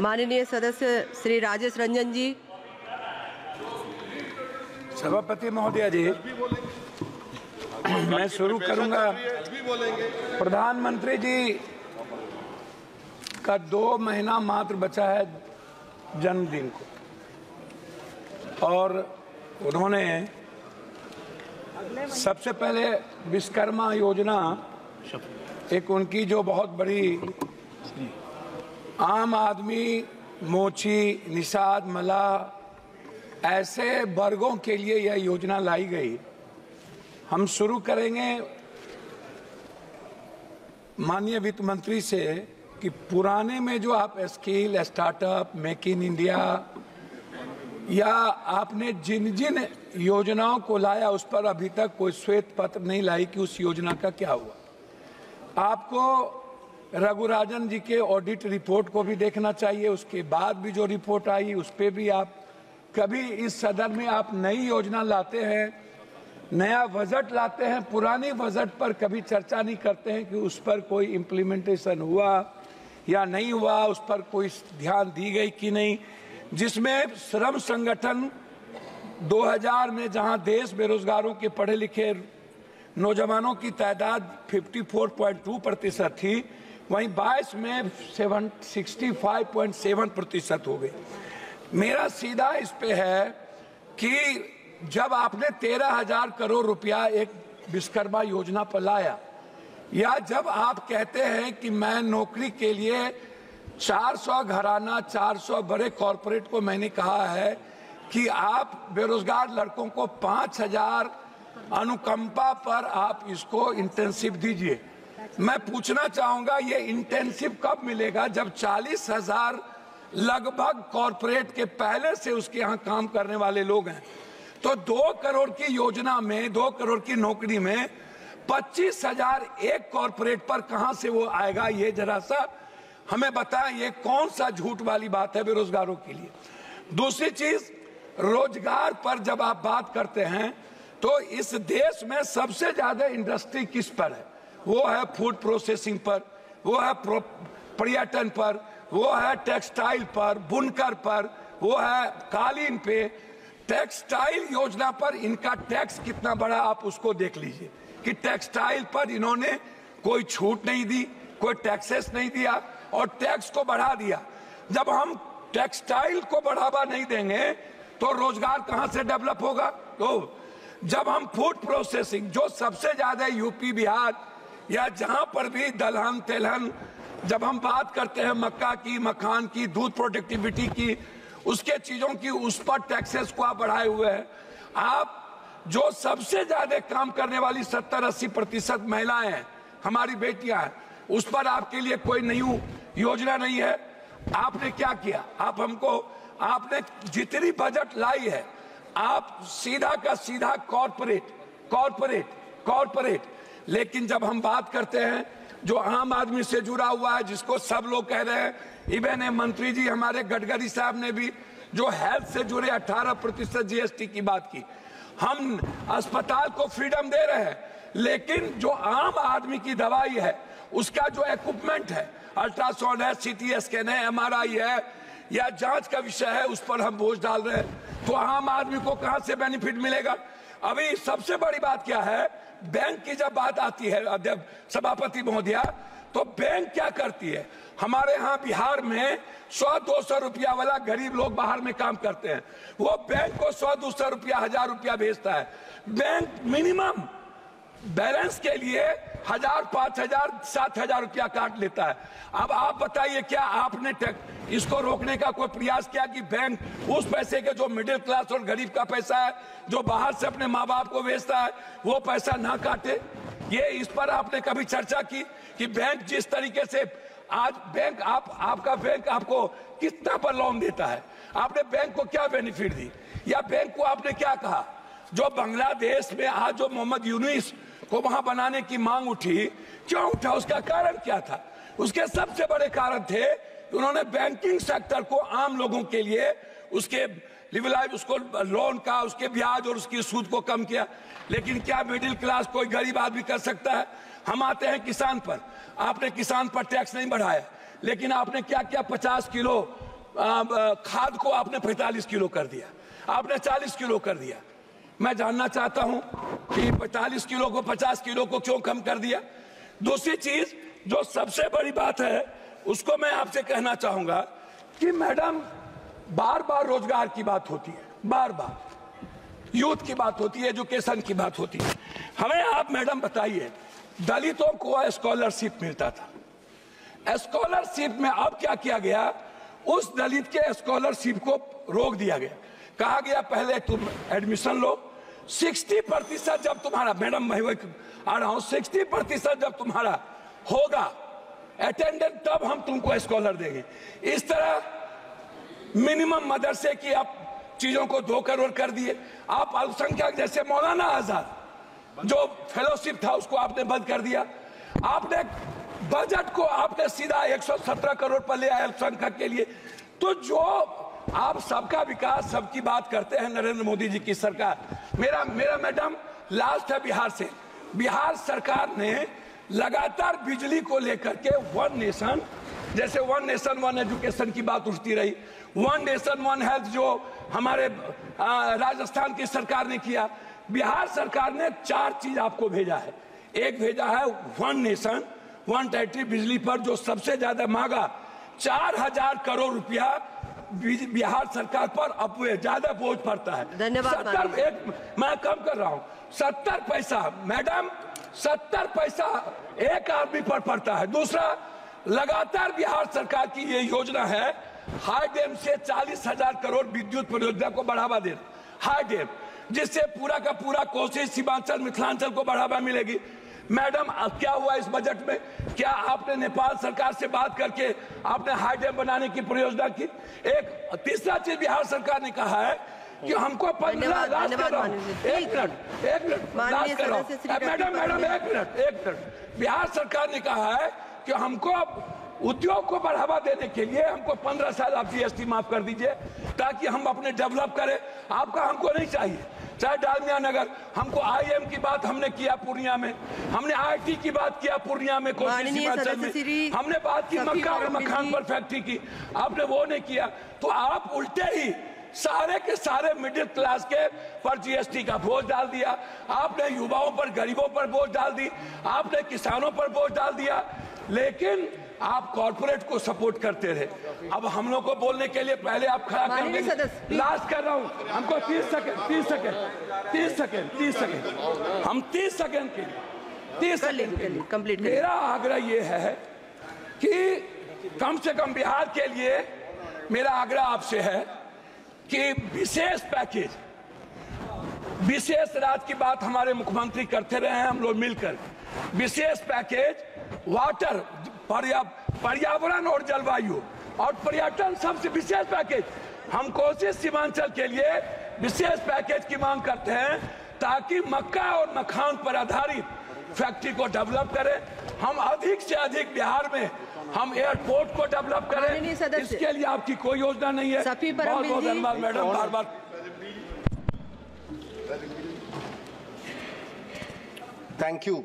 माननीय सदस्य श्री राजेश रंजन जी। सभापति महोदय जी, मैं शुरू करूंगा। प्रधानमंत्री जी का 2 महीना मात्र बचा है जन्मदिन को, और उन्होंने सबसे पहले विश्वकर्मा योजना, एक उनकी जो बहुत बड़ी आम आदमी, मोची, निषाद, मलाह ऐसे वर्गों के लिए यह योजना लाई गई। हम शुरू करेंगे माननीय वित्त मंत्री से कि पुराने में जो आप skill, startup, make in India या आपने जिन जिन योजनाओं को लाया उस पर अभी तक कोई श्वेत पत्र नहीं लाई कि उस योजना का क्या हुआ। आपको रघुराजन जी के ऑडिट रिपोर्ट को भी देखना चाहिए। उसके बाद भी जो रिपोर्ट आई उस पर भी आप कभी इस सदन में आप नई योजना लाते हैं, नया बजट लाते हैं, पुरानी बजट पर कभी चर्चा नहीं करते हैं कि उस पर कोई इम्प्लीमेंटेशन हुआ या नहीं हुआ, उस पर कोई ध्यान दी गई कि नहीं। जिसमें श्रम संगठन 2000 में जहां देश बेरोजगारों के पढ़े लिखे नौजवानों की तादाद 54.2% थी, वहीं 22 में 65.7% हो गई। मेरा सीधा इस पे है कि जब आपने 13,000 करोड़ रुपया एक विश्वकर्मा योजना पर लाया, या जब आप कहते हैं कि मैं नौकरी के लिए 400 घराना, 400 बड़े कॉरपोरेट को मैंने कहा है कि आप बेरोजगार लड़कों को 5,000 अनुकंपा पर आप इसको इंटेंसिव दीजिए। मैं पूछना चाहूंगा ये इंटेंसिव कब मिलेगा, जब 40,000 लगभग कॉरपोरेट के पहले से उसके यहाँ काम करने वाले लोग हैं। तो 2 करोड़ की योजना में, 2 करोड़ की नौकरी में 25,000 एक कॉरपोरेट पर कहां से वो आएगा? ये जरा सा हमें बताएं, ये कौन सा झूठ वाली बात है बेरोजगारों के लिए। दूसरी चीज, रोजगार पर जब आप बात करते हैं तो इस देश में सबसे ज्यादा इंडस्ट्री किस पर है? वो है फूड प्रोसेसिंग पर, वो है पर्यटन पर, वो है टेक्सटाइल पर, बुनकर पर, वो है कालीन पे। टेक्सटाइल योजना पर इनका टैक्स कितना बड़ा आप उसको देख लीजिए कि टेक्सटाइल पर इन्होंने कोई छूट नहीं दी, कोई टैक्सेस नहीं दिया और टैक्स को बढ़ा दिया। जब हम टेक्सटाइल को बढ़ावा नहीं देंगे तो रोजगार कहां से डेवलप होगा? तो जब हम फूड प्रोसेसिंग, जो सबसे ज्यादा यूपी, बिहार या जहां पर भी दलहन तेलहन, जब हम बात करते हैं मक्का की, मखान की, दूध प्रोडक्टिविटी की, उसके चीजों की, उस पर टैक्सेस को आप बढ़ाए हुए हैं। आप जो सबसे ज्यादा काम करने वाली 70-80% महिलाएं हैं, हमारी बेटियां हैं, उस पर आपके लिए कोई नई योजना नहीं है। आपने क्या किया? आपने जितनी बजट लाई है, आप सीधा का सीधा कॉर्पोरेट। लेकिन जब हम बात करते हैं जो आम आदमी से जुड़ा हुआ है, जिसको सब लोग कह रहे हैं, इवन मंत्री जी हमारे गडकरी साहब ने भी जो हेल्थ से जुड़े 18% जीएसटी की बात की। हम अस्पताल को फ्रीडम दे रहे हैं, लेकिन जो आम आदमी की दवाई है, उसका जो इक्विपमेंट है, अल्ट्रासाउंड है, सीटी स्कैन है, एमआरआई है या जांच का विषय है, उस पर हम बोझ डाल रहे हैं। तो आम आदमी को कहां से बेनिफिट मिलेगा? अभी सबसे बड़ी बात क्या है, बैंक की जब बात आती है अध्यक्ष सभापति महोदया, तो बैंक क्या करती है? हमारे यहाँ बिहार में 100-200 रुपया वाला गरीब लोग बाहर में काम करते हैं, वो बैंक को 100-200 रुपया, 1000 रुपया भेजता है। बैंक मिनिमम बैलेंस के लिए 1000, 5000, 7000 रुपया काट लेता है। अब आप बताइए, क्या आपने इसको रोकने का कोई प्रयास किया कि बैंक उस पैसे के, जो मिडिल क्लास और गरीब का पैसा है, जो बाहर से अपने माँ बाप को भेजता है, वो पैसा ना काटे? ये इस पर आपने कभी चर्चा की कि बैंक जिस तरीके से आज बैंक आपका बैंक आपको कितना पर लोन देता है? आपने बैंक को क्या बेनिफिट दी, या बैंक को आपने क्या कहा? जो बांग्लादेश में आज जो मोहम्मद यूनुस को वहां बनाने की मांग उठी, क्यों उठा? उसका कारण क्या था? उसके सबसे बड़े कारण थे कि उन्होंने बैंकिंग सेक्टर को आम लोगों के लिए उसके लिवलाइज, उसको लोन का, उसके ब्याज और उसकी सूद को कम किया। लेकिन क्या मिडिल क्लास कोई गरीब आदमी कर सकता है? हम आते हैं किसान पर, आपने किसान पर टैक्स नहीं बढ़ाया, लेकिन आपने क्या किया? 50 किलो खाद को आपने 45 किलो कर दिया, आपने 40 किलो कर दिया। मैं जानना चाहता हूं कि 45 किलो को 50 किलो को क्यों कम कर दिया। दूसरी चीज जो सबसे बड़ी बात है उसको मैं आपसे कहना चाहूंगा कि मैडम बार बार रोजगार की बात होती है, बार बार यूथ की बात होती है, एजुकेशन की बात होती है। हमें आप मैडम बताइए, दलितों को स्कॉलरशिप मिलता था, स्कॉलरशिप में अब क्या किया गया, उस दलित के स्कॉलरशिप को रोक दिया गया। कहा गया पहले तुम एडमिशन लो, 60% जब तुम्हारा, मैडम मैं आ रहा हूं, 60% जब तुम्हारा होगा अटेंडेंस तब हम तुमको स्कॉलर देंगे। इस तरह मिनिमम मदरसे की आप चीजों को 2 करोड़ कर दिए। आप अल्पसंख्यक जैसे मौलाना आजाद जो फेलोशिप था उसको आपने बंद कर दिया। आपने बजट को आपने सीधा 117 करोड़ पर ले आए अल्पसंख्यक के लिए। तो जो आप सबका विकास सबकी बात करते हैं नरेंद्र मोदी जी की सरकार। मेरा मैडम लास्ट है बिहार से। बिहार सरकार ने लगातार बिजली को लेकर के वन नेशन, जैसे वन नेशन वन एजुकेशन की बात उठती रही, वन नेशन वन हेल्थ जो हमारे राजस्थान की सरकार ने किया, बिहार सरकार ने 4 चीज आपको भेजा है। एक भेजा है वन नेशन वन टेरिटरी बिजली पर जो सबसे ज्यादा मांगा 4000 करोड़ रुपया बिहार सरकार पर अपवे ज्यादा बोझ पड़ता है। धन्यवाद। मैं कम कर रहा हूं, 70 पैसा मैडम, 70 पैसा एक आदमी पर पड़ता है। दूसरा, लगातार बिहार सरकार की ये योजना है हाई डैम से 40,000 करोड़ विद्युत परियोजना को बढ़ावा देना, हाई डैम, जिससे पूरा का पूरा कोसी सीमांचल मिथिलांचल को बढ़ावा मिलेगी। मैडम क्या हुआ इस बजट में, क्या आपने नेपाल सरकार से बात करके आपने हाई डैम बनाने की परियोजना की। एक तीसरा चीज बिहार सरकार ने कहा है कि हमको 15 लाख कर रहा हूं, एक मिनट लास्ट कर रहा हूं मैडम, एक मिनट। बिहार सरकार ने कहा है कि हमको उद्योग को बढ़ावा देने के लिए हमको 15 साल आप जीएसटी माफ कर दीजिए ताकि हम अपने डेवलप करें। आपका हमको नहीं चाहिए, चाहे डालमिया नगर, हमको आईएम की बात हमने किया पूर्णिया में, हमने आईटी की बात किया पूर्णिया में, कोसी सीमांचल में हमने बात की, मक्का और मखान पर फैक्ट्री की, आपने वो नहीं किया। तो आप उल्टे ही सारे के सारे मिडिल क्लास के पर जीएसटी का बोझ डाल दिया, आपने युवाओं पर गरीबों पर बोझ डाल दी, आपने किसानों पर बोझ डाल दिया, लेकिन आप कॉर्पोरेट को सपोर्ट करते रहे। अब हम लोग को बोलने के लिए पहले आप खड़ा कर देंगे। लास्ट कर रहा हूं, हमको 30 सेकंड हम 30 सेकंड के लिए 30 सेकंड कंप्लीट। मेरा आग्रह ये है कि कम से कम बिहार के लिए मेरा आग्रह आपसे है कि विशेष पैकेज, विशेष राज्य की बात हमारे मुख्यमंत्री करते रहे हैं, हम लोग मिलकर विशेष पैकेज वाटर, पर्यावरण और जलवायु और पर्यटन, सबसे विशेष पैकेज हम कोसी सीमांचल के लिए विशेष पैकेज की मांग करते हैं ताकि मक्का और मखान पर आधारित फैक्ट्री को डेवलप करें। हम अधिक से अधिक बिहार में हम एयरपोर्ट को डेवलप करें। इसके लिए आपकी कोई योजना नहीं है। बहुत बहुत धन्यवाद madam, bar bar thank you.